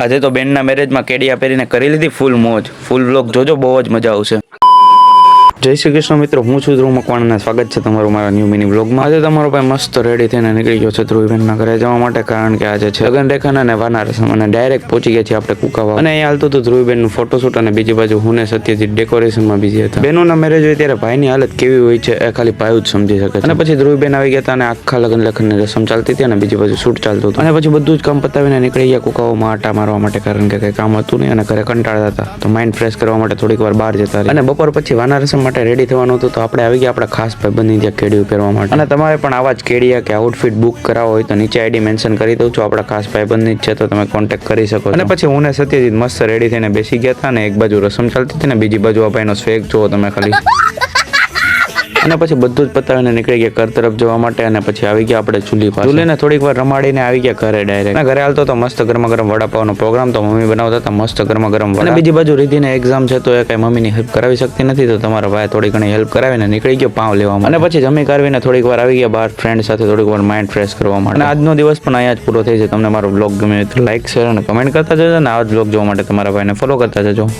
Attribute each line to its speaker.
Speaker 1: આજે તો બેનના મેરેજમાં કેડિયા પહેરીને કરી લીધી ફૂલ મોજ. ફૂલ વ્લોગ જોજો, બહુ જ મજા આવશે. જય શ્રી કૃષ્ણ મિત્રો, હું છું ધ્રુવ મકવાણાને સ્વાગત છે તમારું મારા ન્યૂ મિની વ્લોગમાં. આજે તમારો ભાઈ મસ્ત રેડી થઈને નીકળી ગયો છે ધ્રુવીબેનના ઘરે જવા માટે, કારણ કે આજે છે લગ્ન રેખાના અને વાના રસમ, અને ડાયરેક્ટ પહોંચી ગયા છીએ આપણે કુકાવા. અને અહીંયા હાલતું હતું ધ્રુવીબેનનું ફોટોશૂટ, અને બીજી બાજુ હું ને સત્યજીત ડેકોરેશનમાં બીજી હતા. બહેનોના મેરેજ હોય ત્યારે ભાઈની હાલત કેવી હોય છે એ ખાલી ભાઈ જ સમજી શકે છે. અને પછી ધ્રુવીબેન આવી ગયા હતા અને આખા લગ્ન લેખનની રસમ ચાલતી હતી અને બીજી બાજુ શૂટ ચાલતું હતું. અને પછી બધું જ કામ પતાવીને નીકળી ગયા કુકાવામાં આટા મારવા માટે, કારણ કે કઈ કામ હતું નહીં અને ઘરે કંટાળતા હતા. તો માઇન્ડ ફ્રેશ કરવા માટે થોડીક વાર બહાર જતા રહ્યા. અને બપોર પછી વાના રસમ માટે રેડી થવાનું હતું, તો આપણે આવી ગયા આપણા ખાસ ભાઈબંધની ત્યાં કેડિયું પહેરવા માટે. અને તમારે પણ આવા જ કેડિયા કે આઉટફિટ બુક કરાવો હોય તો નીચે આઈડી મેન્શન કરી દઉં છું, આપણા ખાસ ભાઈબંધની જ છે, તો તમે કોન્ટેક્ટ કરી શકો છો. અને પછી હું ને સત્યજીત મસ્ત રેડી થઈને બેસી ગયા હતા, અને એક બાજુ રસમ ચાલતી હતી ને બીજી બાજુ આ ભાઈનો સ્વેગ જુઓ તમે ખાલી. અને પછી બધું જ પતાવીને નીકળી ગયા ઘર તરફ જવા માટે. અને પછી આવી ગયા આપણે ચૂલી પાસે. ચૂલીને થોડીક વાર રમાડીને આવી ગયા ઘરે ડાયરેક્ટ. અને ઘરે હાલતો તો મસ્ત ગરમા ગરમ વડાપાવનો પ્રોગ્રામ, તો મમ્મી બનાવતા હતા મસ્ત ગરમા ગરમ. અને બીજી બાજુ રીધિને એક્ઝામ છે, તો એ કઈ મમ્મીની હેલ્પ કરાવી શકતી નથી, તો તમારા ભાઈ થોડી ઘણી હેલ્પ કરાવીને નીકળી ગયો પાવ લેવામાં. અને પછી જમી કરવીને થોડીક વાર આવી ગયા બહાર ફ્રેન્ડ સાથે થોડીક વાર માઇન્ડ ફ્રેશ કરવા માટે. અને આજનો દિવસ પણ અહીંયા જ પૂરો થઈ છે. તમને મારો બ્લોગ ગમે તો લાઈક શેર અને કમેન્ટ કરતા જજો, અને આવા જ બ્લોગ જોવા માટે તમારા ભાઈને ફોલો કરતા જજો.